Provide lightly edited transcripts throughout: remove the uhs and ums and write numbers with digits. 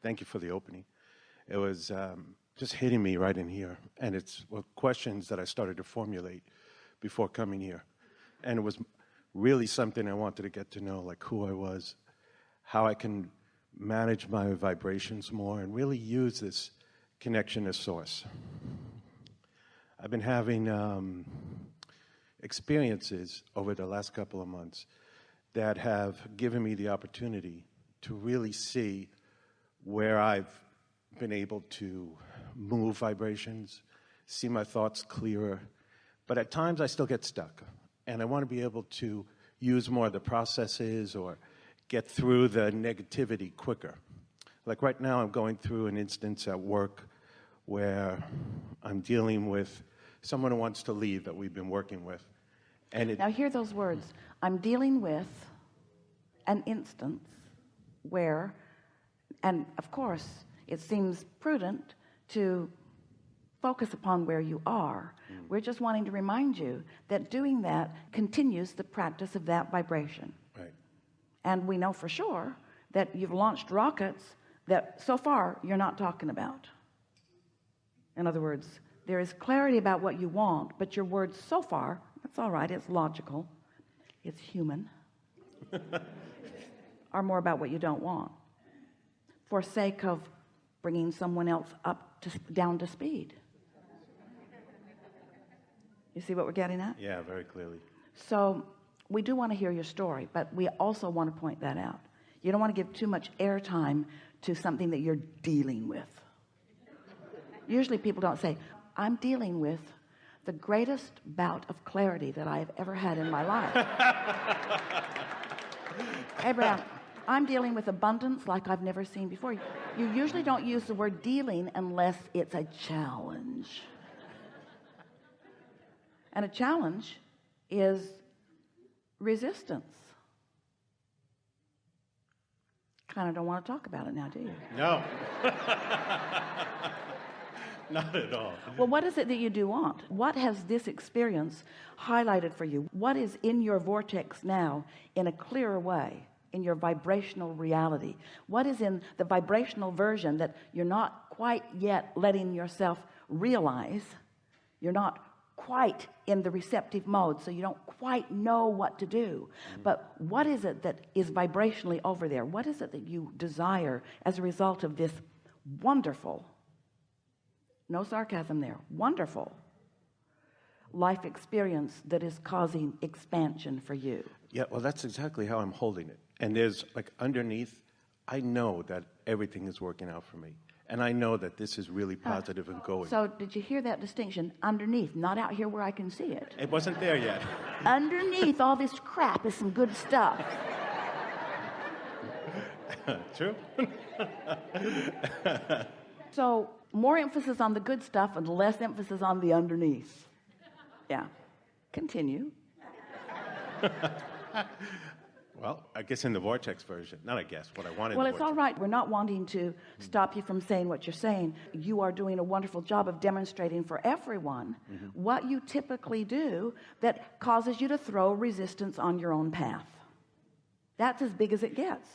Thank you for the opening. It was just hitting me right in here. And it's questions that I started to formulate before coming here. And it was really something I wanted to get to know, like who I was, how I can manage my vibrations more, and really use this connection to source. I've been having experiences over the last couple of months that have given me the opportunity to really see where I've been able to move vibrations, see my thoughts clearer, but at times I still get stuck. And I want to be able to use more of the processes or get through the negativity quicker. Like right now I'm going through an instance at work where I'm dealing with someone who wants to leave that we've been working with. And now hear those words. I'm dealing with an instance where, and of course it seems prudent to focus upon where you are. We're just wanting to remind you that doing that continues the practice of that vibration. Right. And we know for sure that you've launched rockets that so far you're not talking about. In other words, there is clarity about what you want, but your words so far, that's all right, it's logical, it's human, are more about what you don't want for sake of bringing someone else up to down to speed. You see what we're getting at? Yeah, very clearly. So we do want to hear your story, but we also want to point that out. You don't want to give too much airtime to something that you're dealing with. Usually people don't say, I'm dealing with the greatest bout of clarity that I have ever had in my life. Hey, Brown, I'm dealing with abundance like I've never seen before. You usually don't use the word dealing unless it's a challenge. And a challenge is resistance. Kind of don't want to talk about it now, do you? No. Not at all. Well, what is it that you do want? What has this experience highlighted for you? What is in your vortex now in a clearer way, in your vibrational reality? What is in the vibrational version that you're not quite yet letting yourself realize? You're not quite in the receptive mode, so you don't quite know what to do. But what is it that is vibrationally over there? What is it that you desire as a result of this wonderful, no sarcasm there, wonderful life experience that is causing expansion for you? Yeah, well, that's exactly how I'm holding it. And there's like underneath, I know that everything is working out for me. And I know that this is really positive and going. So did you hear that distinction? Underneath, not out here where I can see it. It wasn't there yet. Underneath all this crap is some good stuff. True. So more emphasis on the good stuff and less emphasis on the underneath. Yeah. Continue. Well, I guess in the vortex version, not I guess, what I wanted. Well, it's all right. We're not wanting to stop you from saying what you're saying. You are doing a wonderful job of demonstrating for everyone what you typically do that causes you to throw resistance on your own path. That's as big as it gets.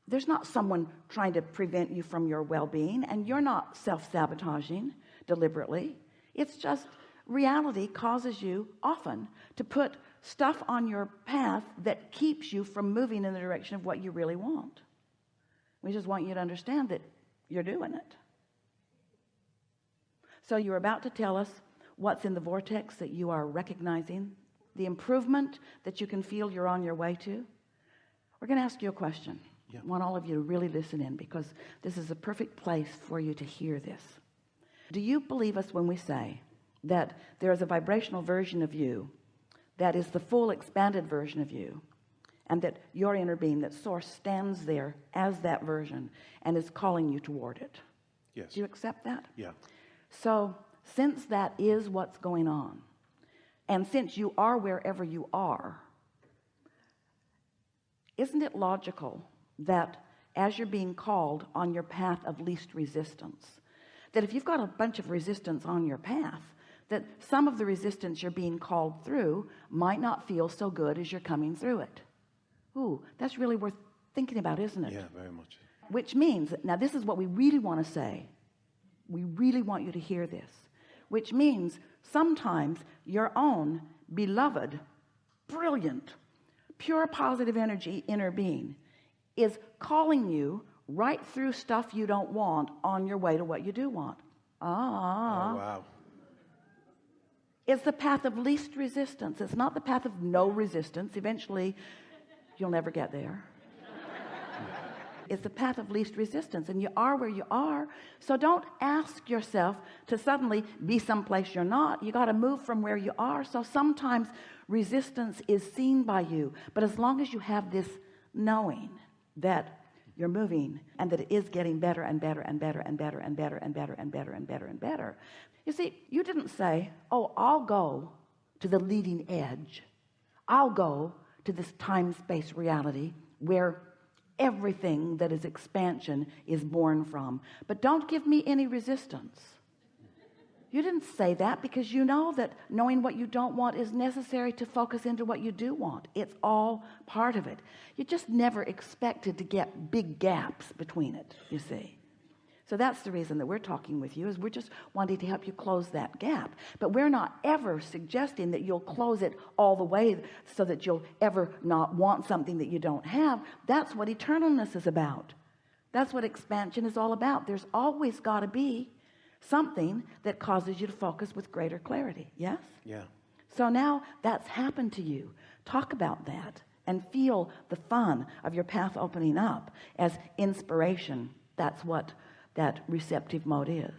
There's not someone trying to prevent you from your well-being, and you're not self-sabotaging deliberately. It's just reality causes you often to put stuff on your path that keeps you from moving in the direction of what you really want. We just want you to understand that you're doing it. So you're about to tell us what's in the vortex that you are recognizing, the improvement that you can feel you're on your way to. We're going to ask you a question. I want all of you to really listen in, because this is a perfect place for you to hear this. Do you believe us when we say that there is a vibrational version of you that is the full expanded version of you, and that your inner being, that source, stands there as that version and is calling you toward it? Yes. Do you accept that? Yeah. So since that is what's going on, and since you are wherever you are, isn't it logical that as you're being called on your path of least resistance, that if you've got a bunch of resistance on your path, that some of the resistance you're being called through might not feel so good as you're coming through it? Ooh, that's really worth thinking about, isn't it? Yeah, very much. which means, now this is what we really want to say. We really want you to hear this, which means sometimes your own beloved, brilliant, pure positive energy inner being is calling you right through stuff you don't want on your way to what you do want. Oh, wow. It's the path of least resistance. It's not the path of no resistance. Eventually you'll never get there. It's the path of least resistance, and you are where you are. So don't ask yourself to suddenly be someplace you're not. You got to move from where you are. So sometimes resistance is seen by you, but as long as you have this knowing that you're moving and that it is getting better and better and better and better and better and better and better and better and better. You see, you didn't say, oh, I'll go to the leading edge. I'll go to this time-space reality where everything that is expansion is born from, but don't give me any resistance. You didn't say that because you know that knowing what you don't want is necessary to focus into what you do want. It's all part of it. You just never expected to get big gaps between it, you see. So that's the reason that we're talking with you, is we're just wanting to help you close that gap. But we're not ever suggesting that you'll close it all the way so that you'll ever not want something that you don't have. That's what eternalness is about. That's what expansion is all about. There's always got to be something that causes you to focus with greater clarity. Yes? Yeah. So now that's happened to you. Talk about that and feel the fun of your path opening up as inspiration. That's what that receptive mode is.